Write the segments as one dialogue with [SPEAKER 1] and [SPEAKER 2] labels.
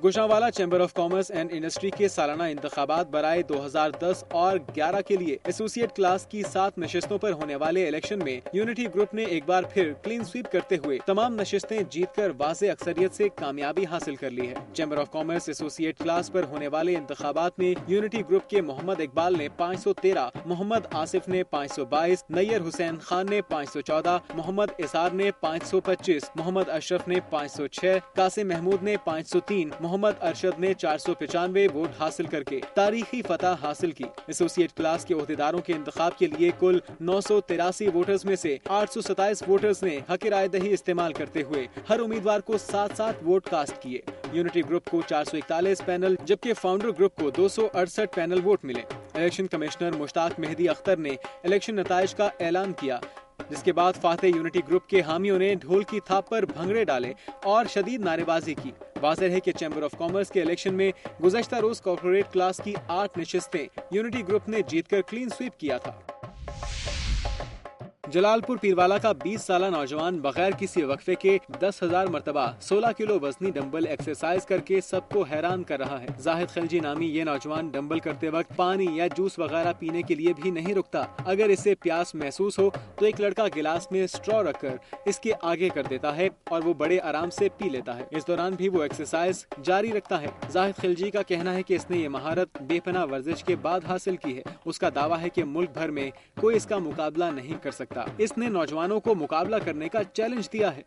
[SPEAKER 1] Gujranwala chamber of commerce and industry کے سالانہ انتخابات برائے 2010 اور 11 کے لیے ایسوسیٹ کلاس کی 7 نشستوں پر ہونے والے الیکشن میں یونٹی گروپ نے ایک بار پھر کلین سویپ کرتے ہوئے تمام نشستیں جیت کر واضح اکثریت سے کامیابی حاصل کر لی ہے۔ Chamber of commerce associate class پر ہونے والے انتخابات میں یونٹی گروپ کے محمد اقبال نے 513، محمد آصف نے 522، نیئر حسین خان نے 514، محمد اسار نے 525، محمد اشرف نے 506، قاسم محمود نے 503، محمد ارشد نے 495 ووٹ حاصل کر کے تاریخی فتح حاصل کی۔ ایسوسیٹ کلاس کے عہدیداروں کے انتخاب کے لیے کل 983 ووٹرز میں سے 827 ووٹرز نے حق رائے دہی استعمال کرتے ہوئے ہر امیدوار کو 7 ووٹ کاسٹ کیے۔ یونٹی گروپ کو 441 پینل جبکہ فاؤنڈر گروپ کو 268 پینل ووٹ ملے۔ الیکشن کمشنر مشتاق مہدی اختر نے الیکشن نتائج کا اعلان کیا، جس کے بعد فاتح یونٹی گروپ کے حامیوں نے ڈھول کی تھاپ پر بھنگڑے ڈالے اور شدید نعرے بازی کی۔ واضح ہے کہ چیمبر آف کامرس کے الیکشن میں گزشتہ روز کارپوریٹ کلاس کی 8 نشستیں یونٹی گروپ نے جیت کر کلین سویپ کیا تھا۔ جلال پور پیروالا کا 20 سالہ نوجوان بغیر کسی وقفے کے 10,000 مرتبہ 16 کلو وزنی ڈمبل ایکسرسائز کر کے سب کو حیران کر رہا ہے۔ زاہد خلجی نامی یہ نوجوان ڈمبل کرتے وقت پانی یا جوس وغیرہ پینے کے لیے بھی نہیں رکتا۔ اگر اسے پیاس محسوس ہو تو ایک لڑکا گلاس میں اسٹرا رکھ کر اس کے آگے کر دیتا ہے اور وہ بڑے آرام سے پی لیتا ہے۔ اس دوران بھی وہ ایکسرسائز جاری رکھتا ہے۔ زاہد خلجی کا کہنا ہے کہ اس نے یہ مہارت بے پناہ ورزش کے بعد حاصل کی ہے۔ اس کا دعویٰ ہے کہ ملک بھر میں کوئی اس کا مقابلہ نہیں کر سکتا۔ اس نے نوجوانوں کو مقابلہ کرنے کا چیلنج دیا ہے۔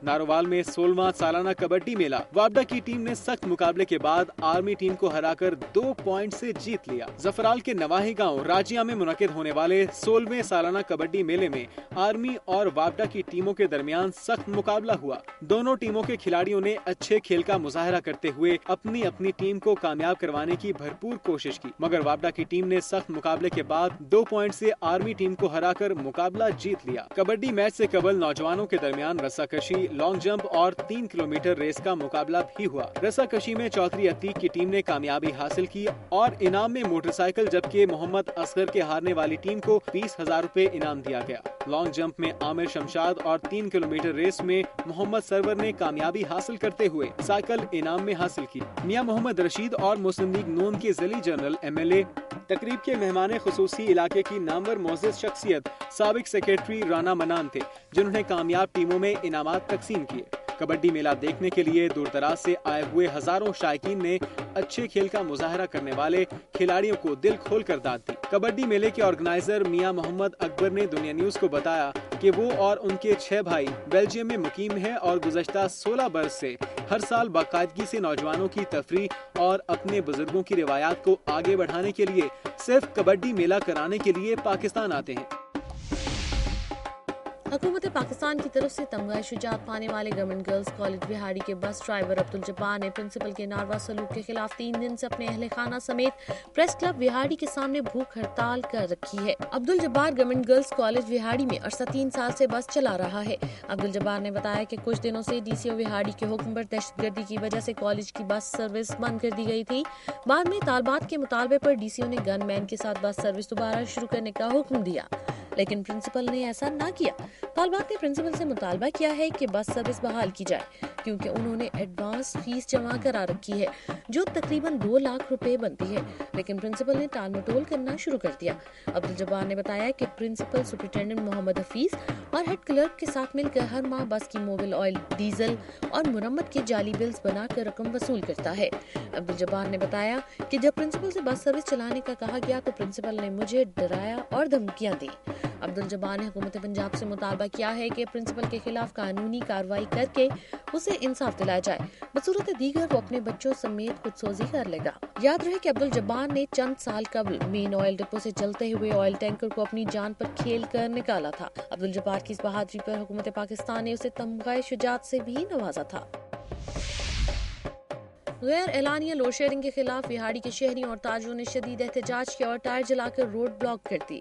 [SPEAKER 1] نارووال میں 16واں سالانہ کبڈی میلہ، وابڈا کی ٹیم نے سخت مقابلے کے بعد آرمی ٹیم کو ہرا کر 2 پوائنٹ سے جیت لیا۔ زفرال کے نواحی گاؤں راجیہ میں منعقد ہونے والے 16ویں سالانہ کبڈی میلے میں آرمی اور وابڈا کی ٹیموں کے درمیان سخت مقابلہ ہوا۔ دونوں ٹیموں کے کھلاڑیوں نے اچھے کھیل کا مظاہرہ کرتے ہوئے اپنی ٹیم کو کامیاب کروانے کی بھرپور کوشش کی، مگر وابڈا کی ٹیم نے سخت مقابلے کے بعد 2 پوائنٹ سے آرمی ٹیم کو ہرا کر مقابلہ جیت لیا۔ کبڈی میچ سے قبل نوجوانوں کے درمیان رسہ کشی، لانگ جمپ اور 3 کلومیٹر ریس کا مقابلہ بھی ہوا۔ رسہ کشی میں چودھری عتیق کی ٹیم نے کامیابی حاصل کی اور انعام میں موٹر سائیکل، جبکہ محمد اصغر کے ہارنے والی ٹیم کو 20,000 روپے انعام دیا گیا۔ لانگ جمپ میں عامر شمشاد اور 3 کلومیٹر ریس میں محمد سرور نے کامیابی حاصل کرتے ہوئے سائیکل انعام میں حاصل کی۔ میاں محمد رشید اور مسلم لیگ نون کے ضلعی جنرل MLA تقریب کے مہمان خصوصی علاقے کی نامور معزز شخصیت سابق سیکریٹری رانا منان تھے، جنہوں نے کامیاب ٹیموں میں انعامات تقسیم کیے۔ کبڈی میلہ دیکھنے کے لیے دور دراز سے آئے ہوئے ہزاروں شائقین نے اچھے کھیل کا مظاہرہ کرنے والے کھلاڑیوں کو دل کھول کر داد دی۔ کبڈی میلے کے آرگنائزر میاں محمد اکبر نے دنیا نیوز کو بتایا کہ وہ اور ان کے 6 بھائی بیلجیم میں مقیم ہیں اور گزشتہ 16 برس سے ہر سال باقاعدگی سے نوجوانوں کی تفریح اور اپنے بزرگوں کی روایات کو آگے بڑھانے کے لیے صرف کبڈی میلہ کرانے کے لیے پاکستان آتے ہیں۔
[SPEAKER 2] حکومت پاکستان کی طرف سے تمغہ شجاعت پانے والے گورنمنٹ گرلز کالج بہاڑی کے بس ڈرائیور عبدالجبار نے پرنسپل کے ناروا سلوک کے خلاف 3 دن سے اپنے اہل خانہ سمیت پریس کلب بہاڑی کے سامنے بھوک ہڑتال کر رکھی ہے۔ عبدالجبار گورنمنٹ گرلز کالج بہاڑی میں عرصہ 3 سال سے بس چلا رہا ہے۔ عبدالجبار نے بتایا کہ کچھ دنوں سے DCO بہاڑی کے حکم پر دہشت گردی کی وجہ سے کالج کی بس سروس بند کر دی گئی تھی۔ بعد میں طالبات کے مطالبے پر DCO نے گن مین کے ساتھ بس سروس دوبارہ شروع کرنے کا حکم دیا، لیکن پرنسپل نے ایسا نہ کیا۔ طالبات نے پرنسپل سے مطالبہ کیا ہے کہ بس سروس بحال کی جائے، کیونکہ انہوں نے ایڈوانس فیس جمع کرا رکھی ہے جو تقریباً 2 لاکھ روپے بنتی ہے، لیکن پرنسپل نے ٹال مٹول کرنا شروع کر دیا۔ عبدالجبار نے بتایا کہ پرنسپل سپرنٹینڈنٹ محمد حفیظ اور ہیڈ کلرک کے ساتھ مل کر ہر ماہ بس کی موبل آئل، ڈیزل اور مرمت کے جعلی بلز بنا کر رقم وصول کرتا ہے۔ عبدالجبار نے بتایا کہ جب پرنسپل سے بس سروس چلانے کا کہا گیا تو پرنسپل نے مجھے ڈرایا اور دھمکیاں دی۔ عبدالجبار نے حکومت پنجاب سے مطالبہ کیا ہے کہ پرنسپل کے خلاف قانونی کارروائی کر کے اسے انصاف دلایا جائے، بصورت دیگر وہ اپنے بچوں سمیت خود سوزی کر لے گا۔ یاد رہے کہ عبدالجبار نے چند سال قبل مین آئل ڈپو سے چلتے ہوئے آئل ٹینکر کو اپنی جان پر کھیل کر نکالا تھا۔ عبدالجبار کی اس بہادری پر حکومت پاکستان نے اسے تمغہ شجاعت سے بھی نوازا تھا۔ غیر اعلانیہ لوڈ شیڈنگ کے خلاف بہاڑی کے شہریوں اور تاجروں نے شدید احتجاج کیا اور ٹائر جلا کر روڈ بلاک کر دی۔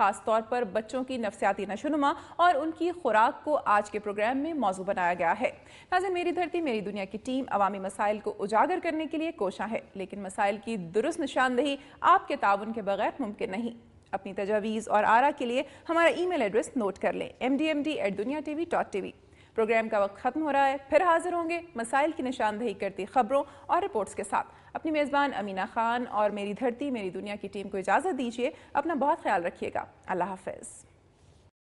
[SPEAKER 3] خاص طور پر بچوں کی نفسیاتی نشوونما اور ان کی خوراک کو آج کے پروگرام میں موضوع بنایا گیا ہے۔ ناظرین، میری دھرتی میری دنیا کی ٹیم عوامی مسائل کو اجاگر کرنے کے لیے کوشاں ہے، لیکن مسائل کی درست نشاندہی آپ کے تعاون کے بغیر ممکن نہیں۔ اپنی تجاویز اور آراء کے لیے ہمارا ای میل ایڈریس نوٹ کر لیں، mdmd@duniatv.tv۔ پروگرام کا وقت ختم ہو رہا ہے، پھر حاضر ہوں گے مسائل کی نشاندہی کرتی خبروں اور رپورٹس کے ساتھ۔ اپنی میزبان امینہ خان اور میری دھرتی میری دنیا کی ٹیم کو اجازت دیجیے۔ اپنا بہت خیال رکھیے گا۔ اللہ حافظ۔